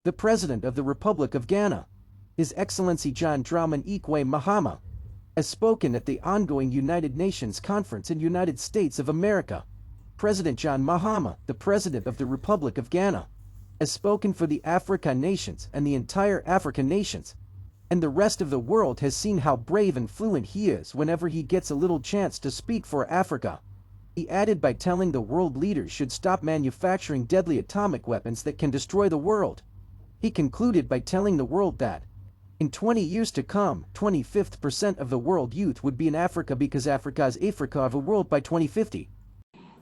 the President of the Republic of Ghana, His Excellency John Dramani Mahama, has spoken at the ongoing United Nations Conference in United States of America. President John Mahama, the President of the Republic of Ghana, has spoken for the African nations and the entire African nations, and the rest of the world has seen how brave and fluent he is whenever he gets a little chance to speak for Africa. He added by telling the world leaders should stop manufacturing deadly atomic weapons that can destroy the world. He concluded by telling the world that, in 20 years to come, 25% of the world youth would be in Africa because Africa is Africa of a world by 2050.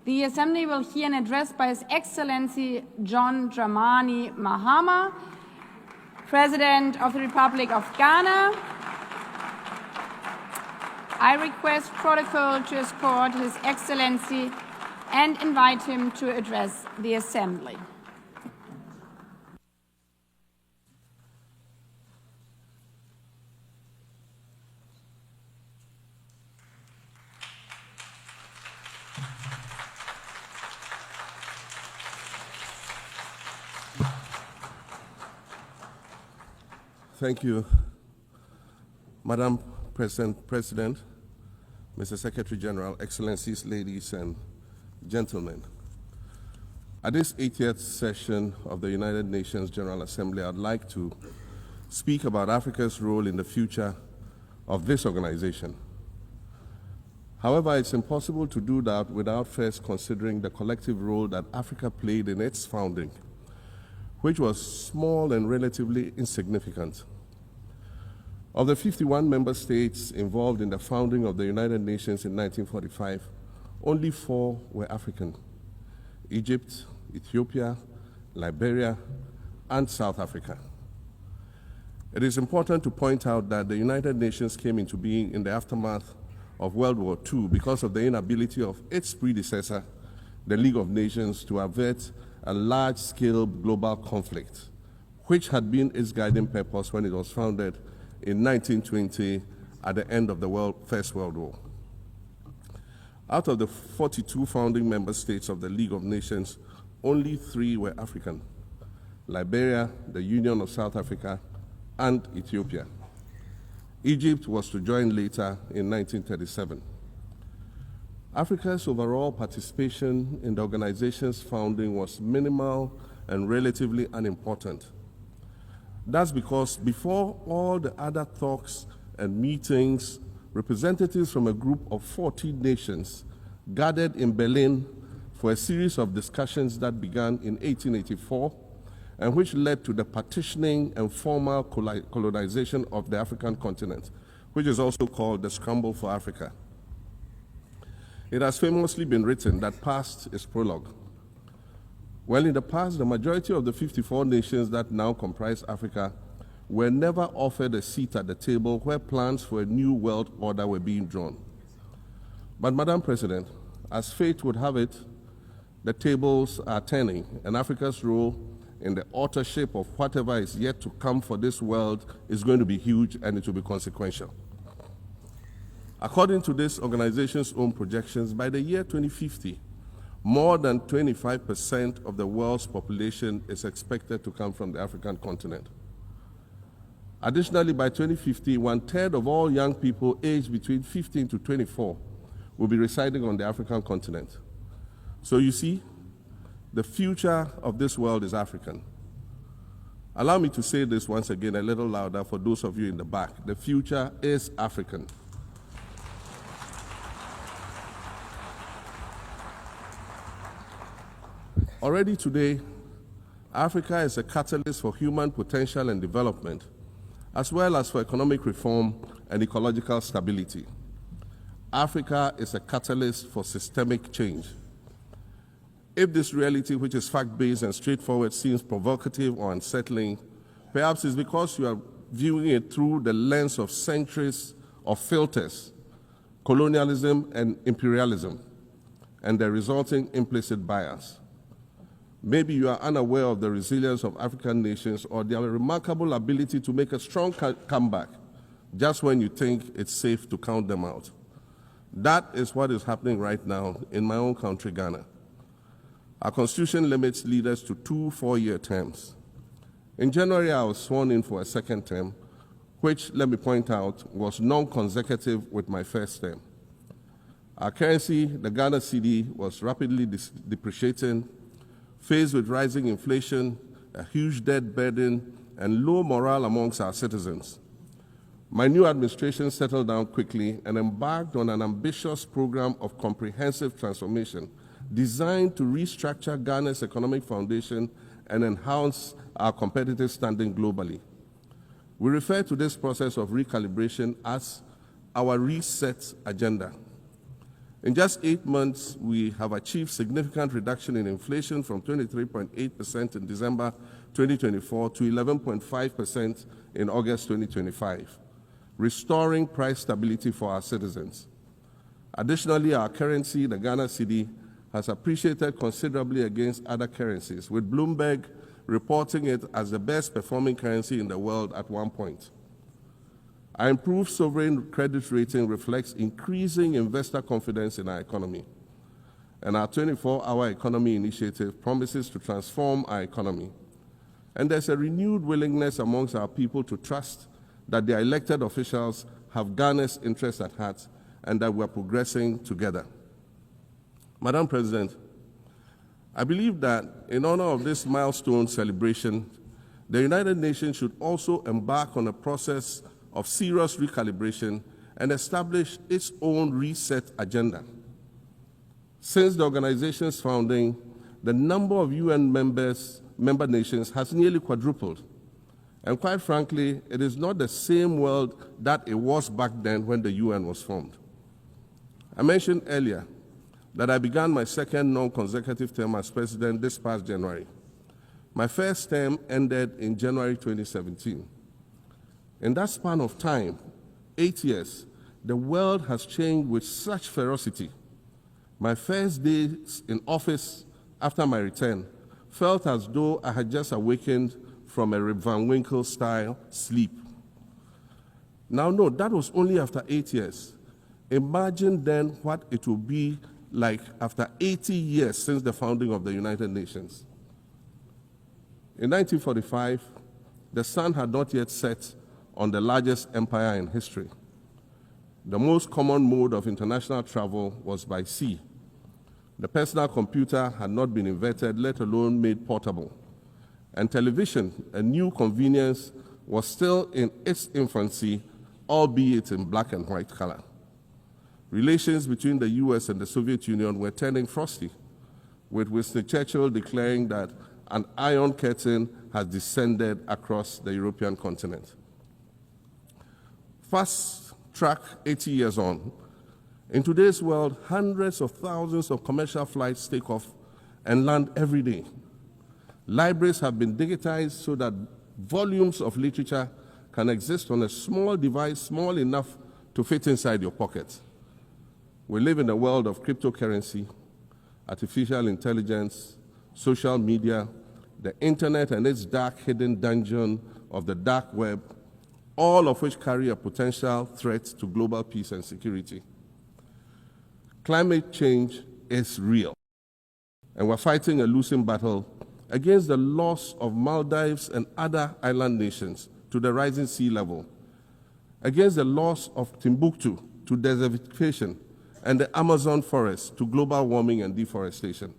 The Assembly will hear an address by His Excellency John Dramani Mahama, President of the Republic of Ghana. I request protocol to escort His Excellency and invite him to address the Assembly. Thank you, Madam President, Mr. Secretary General, Excellencies, ladies and gentlemen. At this 80th session of the United Nations General Assembly, I'd like to speak about Africa's role in the future of this organization. However, it's impossible to do that without first considering the collective role that Africa played in its founding, which was small and relatively insignificant. Of the 51 member states involved in the founding of the United Nations in 1945, only 4 were African: Egypt, Ethiopia, Liberia, and South Africa. It is important to point out that the United Nations came into being in the aftermath of World War II because of the inability of its predecessor, the League of Nations, to avert a large-scale global conflict, which had been its guiding purpose when it was founded in 1920 at the end of the First World War. Out of the 42 founding member states of the League of Nations, only 3 were African: Liberia, the Union of South Africa, and Ethiopia. Egypt was to join later in 1937. Africa's overall participation in the organization's founding was minimal and relatively unimportant. That's because before all the other talks and meetings, representatives from a group of 14 nations gathered in Berlin for a series of discussions that began in 1884 and which led to the partitioning and formal colonization of the African continent, which is also called the Scramble for Africa. It has famously been written that past is prologue. Well, in the past, the majority of the 54 nations that now comprise Africa were never offered a seat at the table where plans for a new world order were being drawn. But, Madam President, as fate would have it, the tables are turning, and Africa's role in the authorship of whatever is yet to come for this world is going to be huge, and it will be consequential. According to this organization's own projections, by the year 2050, more than 25% of the world's population is expected to come from the African continent. Additionally, by 2050, 1/3 of all young people aged between 15 to 24 will be residing on the African continent. So you see, the future of this world is African. Allow me to say this once again a little louder for those of you in the back. The future is African. Already today, Africa is a catalyst for human potential and development, as well as for economic reform and ecological stability. Africa is a catalyst for systemic change. If this reality, which is fact-based and straightforward, seems provocative or unsettling, perhaps it's because you are viewing it through the lens of centuries of filters, colonialism and imperialism, and the resulting implicit bias. Maybe you are unaware of the resilience of African nations or their remarkable ability to make a strong comeback just when you think it's safe to count them out. That is what is happening right now in my own country, Ghana. Our constitution limits leaders to 2 4-year terms. In January, I was sworn in for a second term, which, let me point out, was non-consecutive with my first term. Our currency, the Ghana cedi, was rapidly depreciating, faced with rising inflation, a huge debt burden, and low morale amongst our citizens. My new administration settled down quickly and embarked on an ambitious program of comprehensive transformation designed to restructure Ghana's economic foundation and enhance our competitive standing globally. We refer to this process of recalibration as our reset agenda. In just 8 months, we have achieved significant reduction in inflation from 23.8% in December 2024 to 11.5% in August 2025, restoring price stability for our citizens. Additionally, our currency, the Ghana cedi, has appreciated considerably against other currencies, with Bloomberg reporting it as the best performing currency in the world at one point. Our improved sovereign credit rating reflects increasing investor confidence in our economy. And our 24-hour economy initiative promises to transform our economy. And there's a renewed willingness amongst our people to trust that their elected officials have Ghana's interests at heart and that we're progressing together. Madam President, I believe that in honor of this milestone celebration, the United Nations should also embark on a process of serious recalibration and establish its own reset agenda. Since the organization's founding, the number of UN member nations has nearly quadrupled. And quite frankly, it is not the same world that it was back then when the UN was formed. I mentioned earlier that I began my second non-consecutive term as president this past January. My first term ended in January 2017. In that span of time, 8 years, the world has changed with such ferocity. My first days in office after my return felt as though I had just awakened from a Rip Van Winkle-style sleep. Now, no, that was only after 8 years. Imagine then what it will be like after 80 years since the founding of the United Nations. In 1945, the sun had not yet set on the largest empire in history. The most common mode of international travel was by sea. The personal computer had not been invented, let alone made portable. And television, a new convenience, was still in its infancy, albeit in black and white color. Relations between the US and the Soviet Union were turning frosty, with Winston Churchill declaring that an iron curtain has descended across the European continent. Fast track 80 years on, in today's world, hundreds of thousands of commercial flights take off and land every day. Libraries have been digitized so that volumes of literature can exist on a small device, small enough to fit inside your pocket. We live in a world of cryptocurrency, artificial intelligence, social media, the internet and its dark hidden dungeon of the dark web, all of which carry a potential threat to global peace and security. Climate change is real, and we're fighting a losing battle against the loss of Maldives and other island nations to the rising sea level, against the loss of Timbuktu to desertification and the Amazon forest to global warming and deforestation.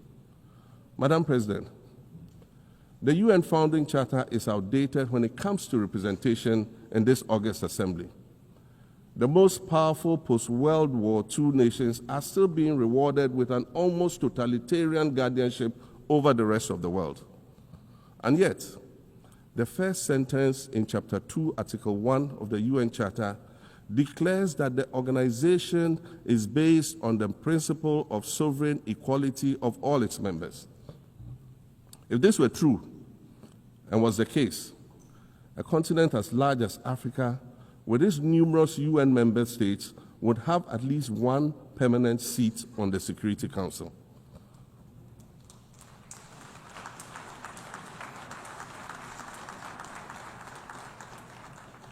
Madam President, the UN Founding Charter is outdated when it comes to representation in this August Assembly. The most powerful post-World War II nations are still being rewarded with an almost totalitarian guardianship over the rest of the world. And yet, the first sentence in Chapter 2, Article 1 of the UN Charter declares that the organization is based on the principle of sovereign equality of all its members. If this were true, and was the case, a continent as large as Africa, with its numerous UN member states, would have at least one permanent seat on the Security Council.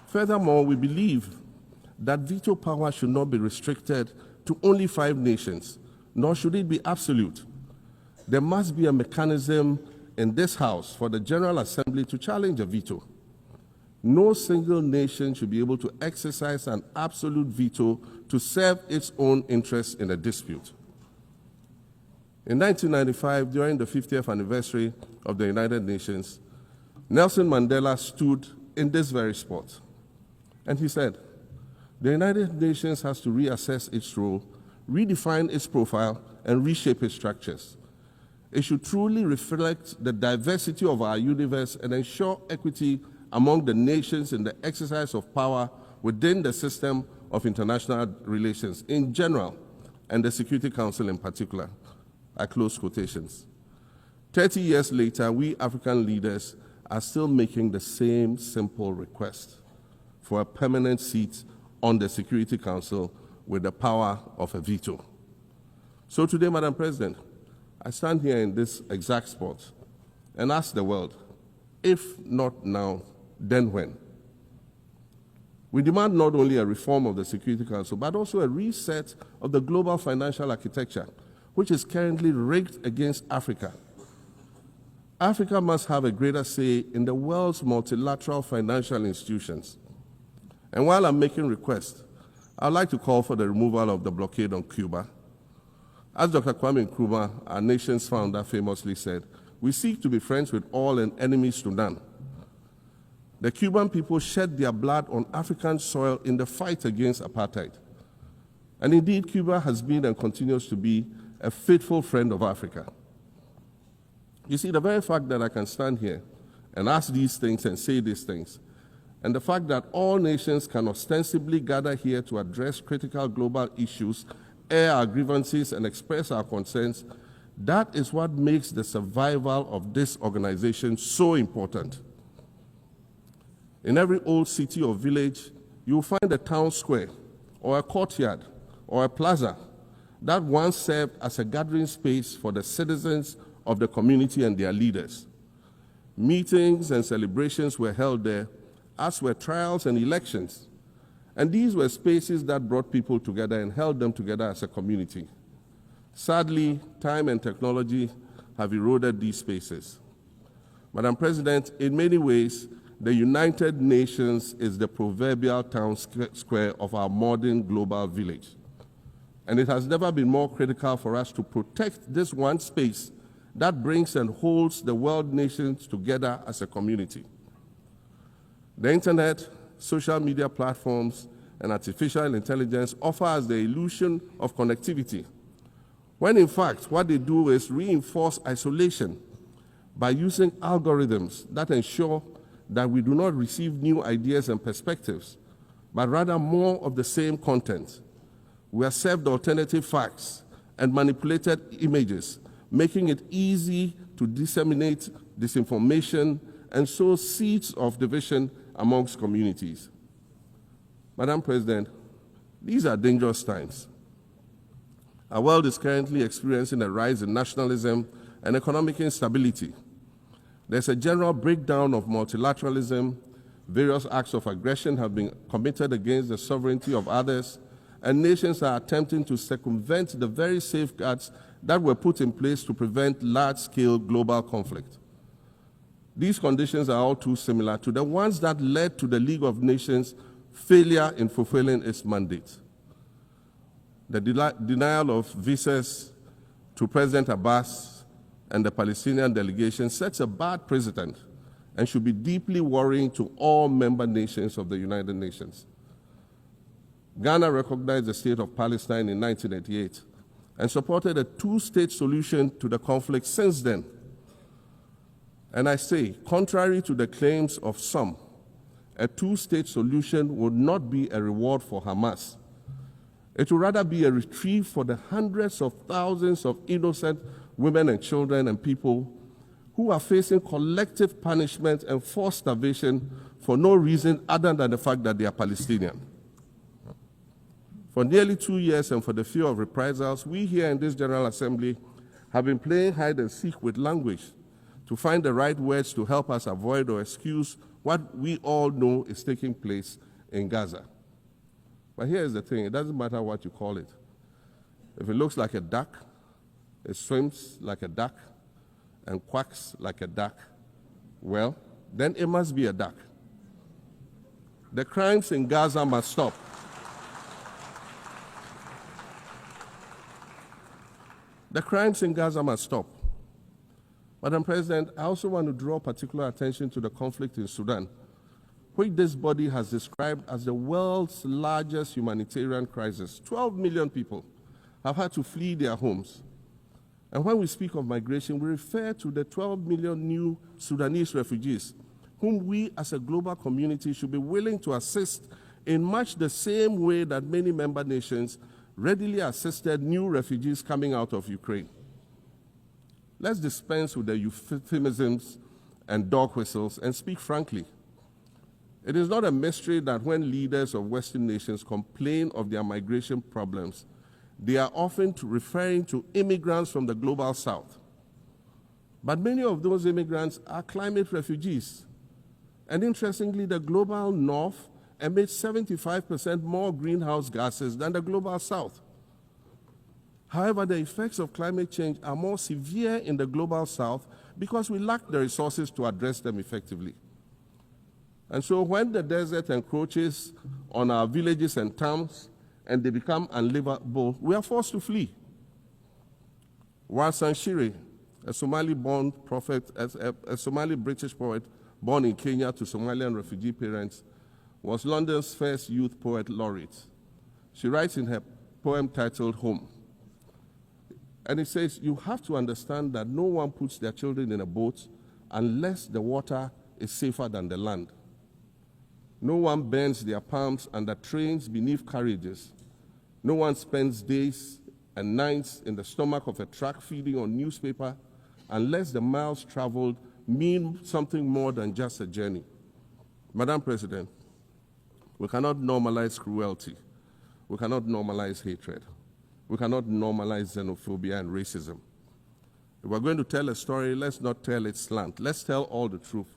Furthermore, we believe that veto power should not be restricted to only 5 nations, nor should it be absolute. There must be a mechanism in this House for the General Assembly to challenge a veto. No single nation should be able to exercise an absolute veto to serve its own interests in a dispute. In 1995, during the 50th anniversary of the United Nations, Nelson Mandela stood in this very spot, and he said, "The United Nations has to reassess its role, redefine its profile, and reshape its structures. It should truly reflect the diversity of our universe and ensure equity among the nations in the exercise of power within the system of international relations in general and the Security Council in particular." I close quotations. 30 years later, we African leaders are still making the same simple request for a permanent seat on the Security Council with the power of a veto. So today, Madam President, I stand here in this exact spot and ask the world, if not now, then when? We demand not only a reform of the Security Council, but also a reset of the global financial architecture, which is currently rigged against Africa. Africa must have a greater say in the world's multilateral financial institutions. And while I'm making requests, I'd like to call for the removal of the blockade on Cuba. As Dr. Kwame Nkrumah, our nation's founder, famously said, "We seek to be friends with all and enemies to none." The Cuban people shed their blood on African soil in the fight against apartheid. And indeed, Cuba has been and continues to be a faithful friend of Africa. You see, the very fact that I can stand here and ask these things and say these things, and the fact that all nations can ostensibly gather here to address critical global issues, air our grievances, and express our concerns, that is what makes the survival of this organization so important. In every old city or village, you will find a town square, or a courtyard, or a plaza that once served as a gathering space for the citizens of the community and their leaders. Meetings and celebrations were held there, as were trials and elections. And these were spaces that brought people together and held them together as a community. Sadly, time and technology have eroded these spaces. Madam President, in many ways, the United Nations is the proverbial town square of our modern global village. And it has never been more critical for us to protect this one space that brings and holds the world nations together as a community. The internet, social media platforms, and artificial intelligence offer us the illusion of connectivity, when in fact what they do is reinforce isolation by using algorithms that ensure that we do not receive new ideas and perspectives, but rather more of the same content. We are served alternative facts and manipulated images, making it easy to disseminate disinformation and sow seeds of division amongst communities. Madam President, these are dangerous times. Our world is currently experiencing a rise in nationalism and economic instability. There's a general breakdown of multilateralism. Various acts of aggression have been committed against the sovereignty of others, and nations are attempting to circumvent the very safeguards that were put in place to prevent large-scale global conflict. These conditions are all too similar to the ones that led to the League of Nations' failure in fulfilling its mandate. The denial of visas to President Abbas and the Palestinian delegation sets a bad precedent and should be deeply worrying to all member nations of the United Nations. Ghana recognized the state of Palestine in 1988 and supported a two-state solution to the conflict since then. And I say, contrary to the claims of some, a two-state solution would not be a reward for Hamas. It would rather be a reprieve for the hundreds of thousands of innocent women and children and people who are facing collective punishment and forced starvation for no reason other than the fact that they are Palestinian. For nearly 2 years and for the fear of reprisals, we here in this General Assembly have been playing hide and seek with language to find the right words to help us avoid or excuse what we all know is taking place in Gaza. But here's the thing, it doesn't matter what you call it. If it looks like a duck, it swims like a duck, and quacks like a duck, well, then it must be a duck. The crimes in Gaza must stop. The crimes in Gaza must stop. Madam President, I also want to draw particular attention to the conflict in Sudan, which this body has described as the world's largest humanitarian crisis. 12 million people have had to flee their homes. And when we speak of migration, we refer to the 12 million new Sudanese refugees, whom we as a global community should be willing to assist in much the same way that many member nations readily assisted new refugees coming out of Ukraine. Let's dispense with the euphemisms and dog whistles and speak frankly. It is not a mystery that when leaders of Western nations complain of their migration problems, they are often referring to immigrants from the global south. But many of those immigrants are climate refugees. And interestingly, the global north emits 75% more greenhouse gases than the global south. However, the effects of climate change are more severe in the global south because we lack the resources to address them effectively. And so when the desert encroaches on our villages and towns and they become unlivable, we are forced to flee. Warsan Shire, a Somali-born prophet, a Somali-British poet born in Kenya to Somalian refugee parents, was London's first youth poet laureate. She writes in her poem titled Home. And it says, you have to understand that no one puts their children in a boat unless the water is safer than the land. No one bends their palms under trains beneath carriages. No one spends days and nights in the stomach of a truck feeding on newspaper unless the miles traveled mean something more than just a journey. Madam President, we cannot normalize cruelty. We cannot normalize hatred. We cannot normalize xenophobia and racism. If we're going to tell a story, let's not tell it slant. Let's tell all the truth.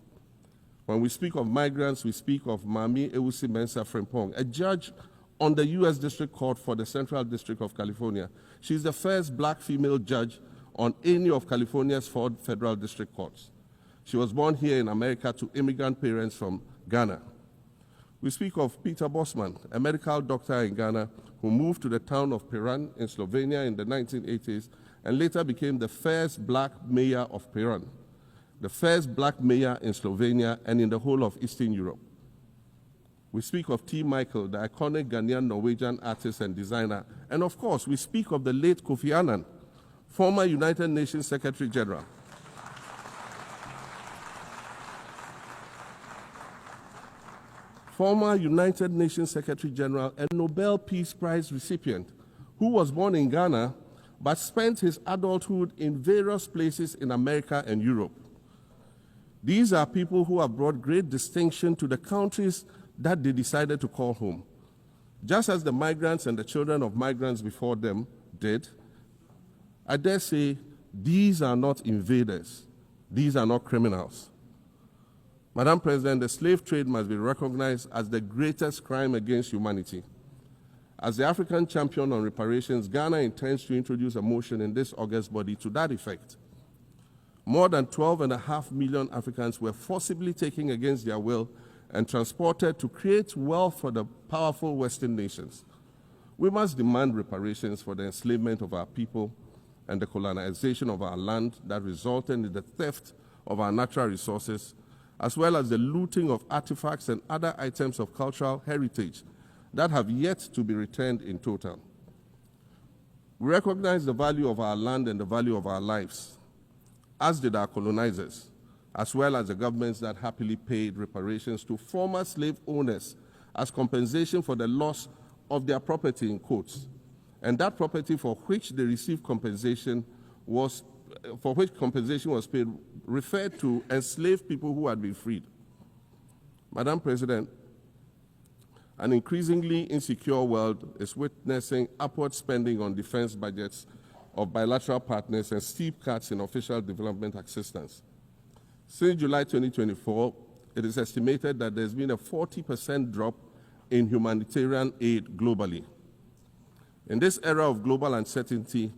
When we speak of migrants, we speak of Mami Ewusi Mensah Frimpong, a judge on the U.S. District Court for the Central District of California. She's the first black female judge on any of California's 4 federal district courts. She was born here in America to immigrant parents from Ghana. We speak of Peter Bosman, a medical doctor in Ghana who moved to the town of Piran in Slovenia in the 1980s and later became the first black mayor of Piran, the first black mayor in Slovenia and in the whole of Eastern Europe. We speak of T. Michael, the iconic Ghanaian Norwegian artist and designer. And of course, we speak of the late Kofi Annan, former United Nations Secretary General. Former United Nations Secretary General and Nobel Peace Prize recipient, who was born in Ghana but spent his adulthood in various places in America and Europe. These are people who have brought great distinction to the countries that they decided to call home. Just as the migrants and the children of migrants before them did, I dare say these are not invaders. These are not criminals. Madam President, the slave trade must be recognized as the greatest crime against humanity. As the African champion on reparations, Ghana intends to introduce a motion in this August body to that effect. More than 12.5 million Africans were forcibly taken against their will and transported to create wealth for the powerful Western nations. We must demand reparations for the enslavement of our people and the colonization of our land that resulted in the theft of our natural resources, as well as the looting of artifacts and other items of cultural heritage that have yet to be returned in total. We recognize the value of our land and the value of our lives, as did our colonizers, as well as the governments that happily paid reparations to former slave owners as compensation for the loss of their property in quotes. And that property for which they received compensation was paid referred to enslaved people who had been freed. Madam President, an increasingly insecure world is witnessing upward spending on defense budgets of bilateral partners and steep cuts in official development assistance. Since July 2024, it is estimated that there's been a 40% drop in humanitarian aid globally. In this era of global uncertainty,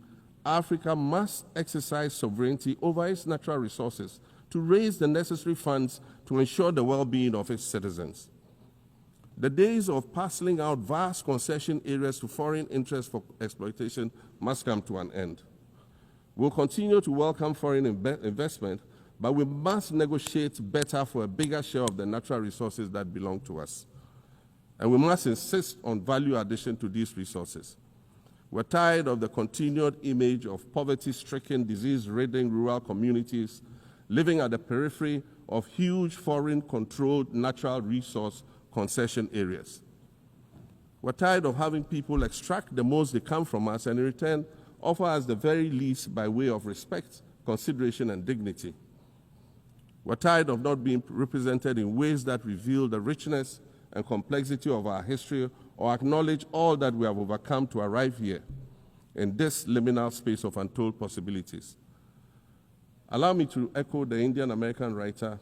Africa must exercise sovereignty over its natural resources to raise the necessary funds to ensure the well-being of its citizens. The days of parceling out vast concession areas to foreign interests for exploitation must come to an end. We'll continue to welcome foreign investment, but we must negotiate better for a bigger share of the natural resources that belong to us. And we must insist on value addition to these resources. We're tired of the continued image of poverty-stricken, disease-ridden rural communities living at the periphery of huge foreign-controlled natural resource concession areas. We're tired of having people extract the most they can from us and in return offer us the very least by way of respect, consideration, and dignity. We're tired of not being represented in ways that reveal the richness and complexity of our history or acknowledge all that we have overcome to arrive here in this liminal space of untold possibilities. Allow me to echo the Indian-American writer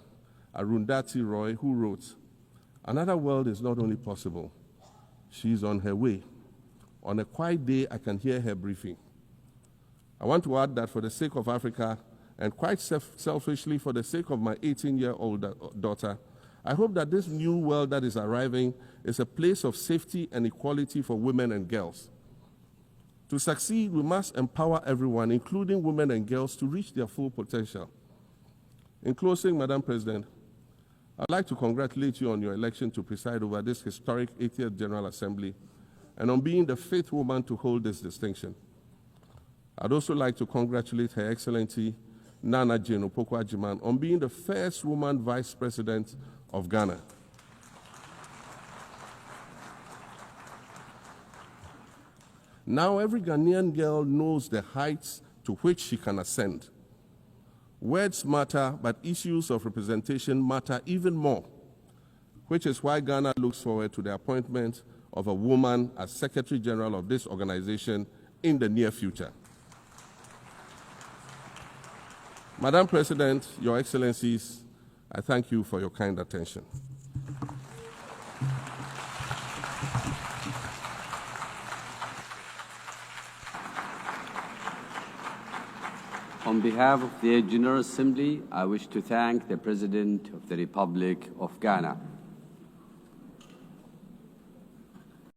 Arundhati Roy, who wrote, "Another world is not only possible, she's on her way. On a quiet day, I can hear her briefing." I want to add that for the sake of Africa, and quite selfishly for the sake of my 18-year-old daughter, I hope that this new world that is arriving is a place of safety and equality for women and girls. To succeed, we must empower everyone, including women and girls, to reach their full potential. In closing, Madam President, I'd like to congratulate you on your election to preside over this historic 80th General Assembly and on being the 5th woman to hold this distinction. I'd also like to congratulate Her Excellency Nana Jane Opoku-Agyeman on being the first woman Vice President of Ghana. Now every Ghanaian girl knows the heights to which she can ascend. Words matter, but issues of representation matter even more, which is why Ghana looks forward to the appointment of a woman as Secretary General of this organization in the near future. Madam President, Your Excellencies, I thank you for your kind attention. On behalf of the General Assembly, I wish to thank the President of the Republic of Ghana.